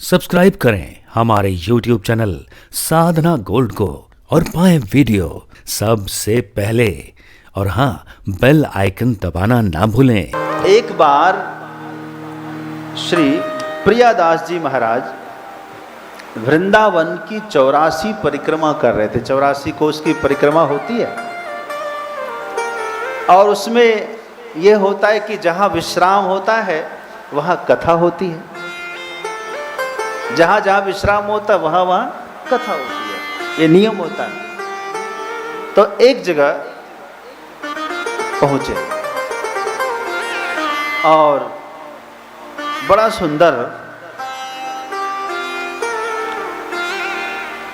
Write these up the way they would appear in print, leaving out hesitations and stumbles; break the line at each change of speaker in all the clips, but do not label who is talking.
Subscribe करें हमारे YouTube channel साधना gold को और पाएं वीडियो सबसे पहले। और हाँ, बेल आइकन दबाना ना भूलें।
एक बार श्री प्रियादास जी महाराज वृंदावन की 84 परिक्रमा कर रहे थे। 84 कोस की परिक्रमा होती है और उसमें यह होता है कि जहां विश्राम होता है वहां कथा होती है, जहां जहां विश्राम होता है वहां वहां कथा होती है, ये नियम होता है। तो एक जगह पहुंचे और बड़ा सुंदर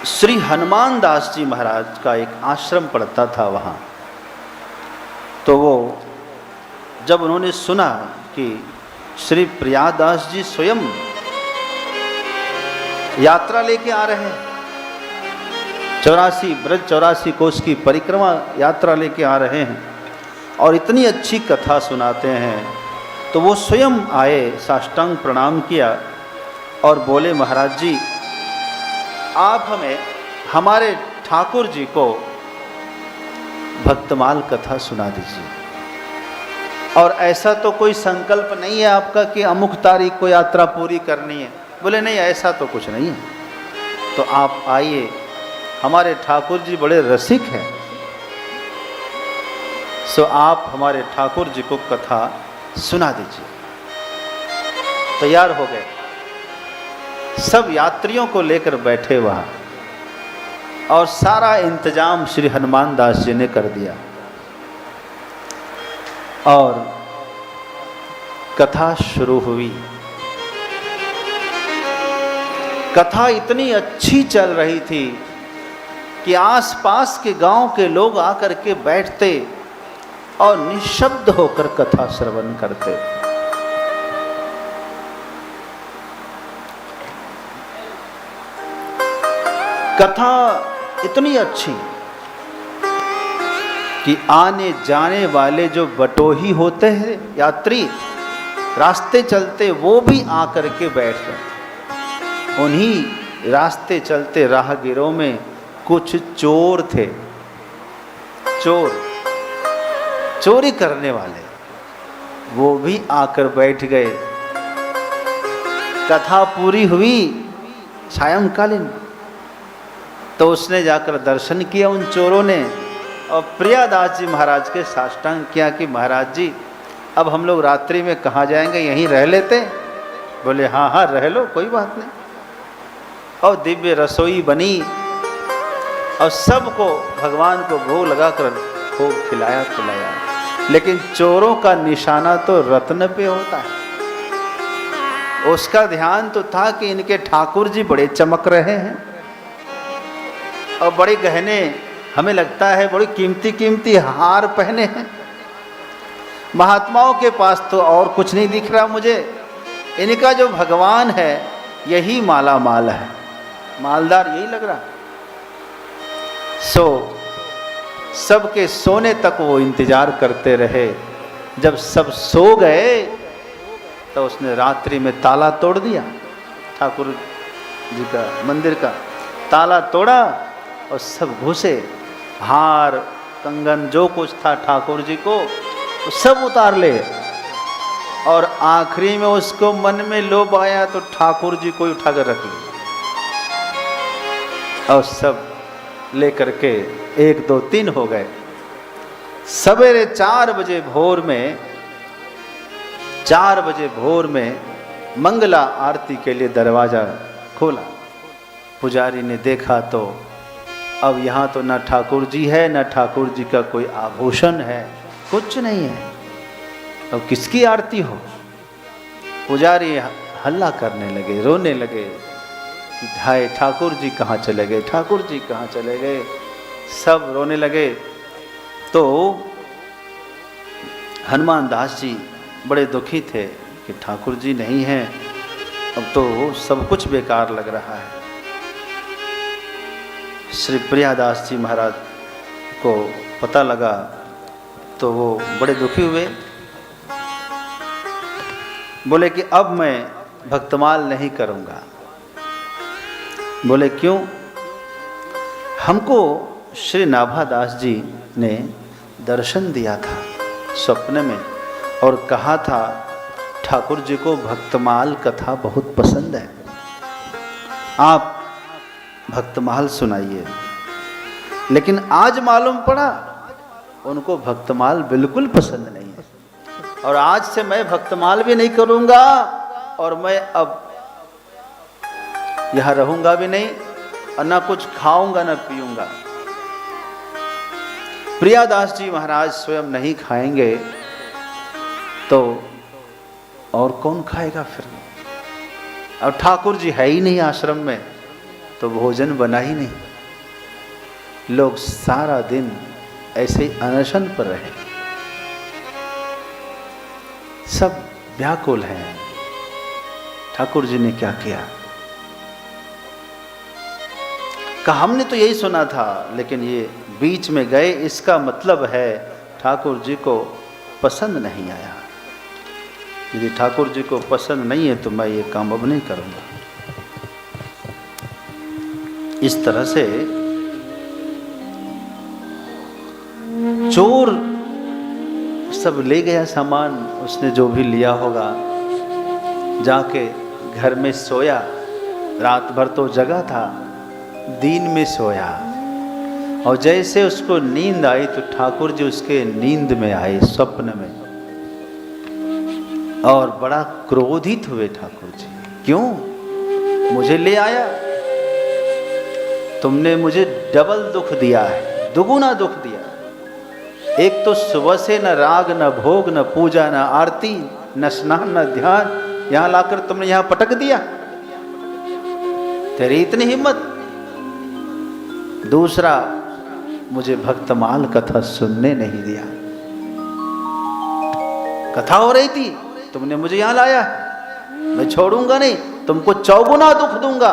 श्री हनुमान दास जी महाराज का एक आश्रम पड़ता था वहां। तो वो जब उन्होंने सुना कि श्री प्रियादास जी स्वयं यात्रा लेके आ रहे हैं, 84 कोस की परिक्रमा यात्रा लेके आ रहे हैं और इतनी अच्छी कथा सुनाते हैं, तो वो स्वयं आए, साष्टांग प्रणाम किया और बोले, महाराज जी आप हमें हमारे ठाकुर जी को भक्तमाल कथा सुना दीजिए। और ऐसा तो कोई संकल्प नहीं है आपका कि अमुक तारीख को यात्रा पूरी करनी है? बोले नहीं, ऐसा तो कुछ नहीं है। तो आप आइए, हमारे ठाकुर जी बड़े रसिक हैं, सो आप हमारे ठाकुर जी को कथा सुना दीजिए। तैयार हो गए, सब यात्रियों को लेकर बैठे वहां और सारा इंतजाम श्री हनुमान दास जी ने कर दिया और कथा शुरू हुई। कथा इतनी अच्छी चल रही थी कि आसपास के गांव के लोग आकर के बैठते और निशब्द होकर कथा श्रवण करते। कथा इतनी अच्छी कि आने जाने वाले जो बटोही होते हैं, यात्री रास्ते चलते, वो भी आकर के बैठ जाते। उन्हीं रास्ते चलते राहगीरों में कुछ चोर थे, चोरी करने वाले, वो भी आकर बैठ गए। कथा पूरी हुई सायंकालीन, तो उसने जाकर दर्शन किया उन चोरों ने और प्रियादास जी महाराज के साष्टांग किया कि महाराज जी अब हम लोग रात्रि में कहाँ जाएंगे, यहीं रह लेते? बोले हाँ हाँ रह लो, कोई बात नहीं। और दिव्य रसोई बनी और सबको भगवान को भोग लगाकर खूब खिलाया पिलाया। लेकिन चोरों का निशाना तो रत्न पे होता है। उसका ध्यान तो था कि इनके ठाकुर जी बड़े चमक रहे हैं और बड़े गहने, हमें लगता है बड़ी कीमती कीमती हार पहने हैं। महात्माओं के पास तो और कुछ नहीं दिख रहा मुझे, इनका जो भगवान है यही माला माल है, मालदार यही लग रहा। सो सबके सोने तक वो इंतजार करते रहे। जब सब सो गए तो उसने रात्रि में ताला तोड़ दिया, ठाकुर जी का मंदिर का ताला तोड़ा और सब घुसे। हार कंगन जो कुछ था ठाकुर जी को वो सब उतार ले और आखिरी में उसको मन में लोभ आया तो ठाकुर जी को उठाकर रख लिया और सब लेकर के 1 2 3 हो गए। सवेरे 4 बजे भोर में मंगला आरती के लिए दरवाजा खोला। पुजारी ने देखा तो अब यहाँ तो न ठाकुर जी है, न ठाकुर जी का कोई आभूषण है, कुछ नहीं है। अब किसकी आरती हो? पुजारी हल्ला करने लगे, रोने लगे, हाय ठाकुर जी कहाँ चले गए, ठाकुर जी कहाँ चले गए, सब रोने लगे। तो हनुमान दास जी बड़े दुखी थे कि ठाकुर जी नहीं हैं, अब तो सब कुछ बेकार लग रहा है। श्री प्रियादास जी महाराज को पता लगा तो वो बड़े दुखी हुए, बोले कि अब मैं भक्तमाल नहीं करूँगा, बोले क्यों? हमको श्री नाभादास जी ने दर्शन दिया था स्वप्न में और कहा था ठाकुर जी को भक्तमाल कथा बहुत पसंद है, आप भक्तमाल सुनाइए। लेकिन आज मालूम पड़ा उनको भक्तमाल बिल्कुल पसंद नहीं है और आज से मैं भक्तमाल भी नहीं करूंगा और मैं अब यहां रहूंगा भी नहीं और ना कुछ खाऊंगा ना पीऊंगा। प्रियादास जी महाराज स्वयं नहीं खाएंगे तो और कौन खाएगा फिर? और ठाकुर जी है ही नहीं आश्रम में तो भोजन बना ही नहीं। लोग सारा दिन ऐसे ही अनशन पर रहे, सब व्याकुल हैं। ठाकुर जी ने क्या किया? कहा हमने तो यही सुना था लेकिन ये बीच में गए, इसका मतलब है ठाकुर जी को पसंद नहीं आया। यदि ठाकुर जी को पसंद नहीं है तो मैं ये काम अब नहीं करूंगा। इस तरह से चोर सब ले गया सामान, उसने जो भी लिया होगा, जाके घर में सोया। रात भर तो जगा था, दिन में सोया और जैसे उसको नींद आई तो ठाकुर जी उसके नींद में आए स्वप्न में और बड़ा क्रोधित हुए ठाकुर जी। क्यों मुझे ले आया? तुमने मुझे डबल दुख दिया है, दुगुना दुख दिया। एक तो सुबह से न राग न भोग न पूजा न आरती न स्नान न ध्यान, यहां लाकर तुमने यहां पटक दिया, तेरी इतनी हिम्मत। दूसरा, मुझे भक्तमाल कथा सुनने नहीं दिया। कथा हो रही थी, तुमने मुझे यहां लाया, मैं छोड़ूंगा नहीं, तुमको चौगुना दुख दूंगा।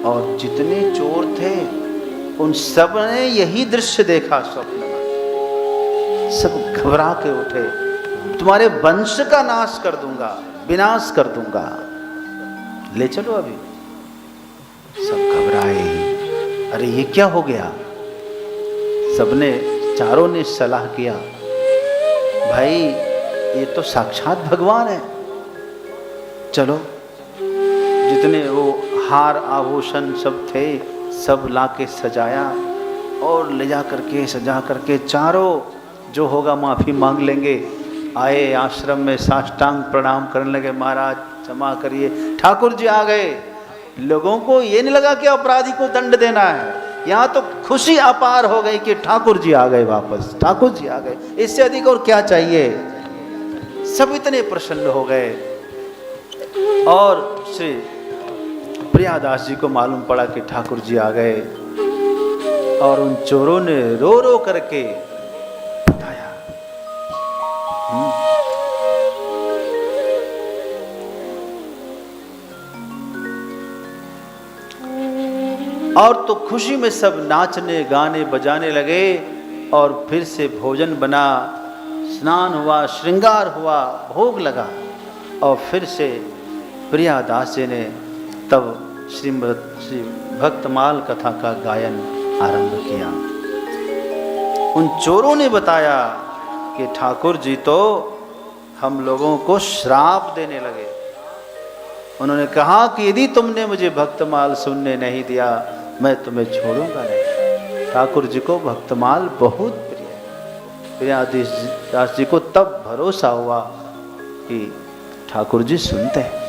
और जितने चोर थे उन सब ने यही दृश्य देखा स्वप्न में, सब घबरा के उठे, तुम्हारे वंश का नाश कर दूंगा, विनाश कर दूंगा, ले चलो अभी। सब घबराए, अरे ये क्या हो गया? सबने, चारों ने सलाह किया, भाई ये तो साक्षात भगवान है, चलो। जितने वो हार आभूषण सब थे सब लाके सजाया और ले जा करके सजा करके चारों जो होगा माफी मांग लेंगे। आए आश्रम में साष्टांग प्रणाम करने लगे, महाराज क्षमा करिए। ठाकुर जी आ गए। लोगों को ये नहीं लगा कि अपराधी को दंड देना है, यहाँ तो खुशी अपार हो गई कि ठाकुर जी आ गए वापस, ठाकुर जी आ गए, इससे अधिक और क्या चाहिए। सब इतने प्रसन्न हो गए। और श्री प्रियादास जी को मालूम पड़ा कि ठाकुर जी आ गए और उन चोरों ने रो रो करके बताया। और तो खुशी में सब नाचने गाने बजाने लगे और फिर से भोजन बना, स्नान हुआ, श्रृंगार हुआ, भोग लगा और फिर से प्रियादास जी ने तब श्री भक्तमाल कथा का गायन आरंभ किया। उन चोरों ने बताया कि ठाकुर जी तो हम लोगों को श्राप देने लगे। उन्होंने कहा कि यदि तुमने मुझे भक्तमाल सुनने नहीं दिया मैं तुम्हें छोड़ूंगा नहीं। ठाकुर जी को भक्तमाल बहुत प्रिय है। प्रियादास जी को तब भरोसा हुआ कि ठाकुर जी सुनते हैं।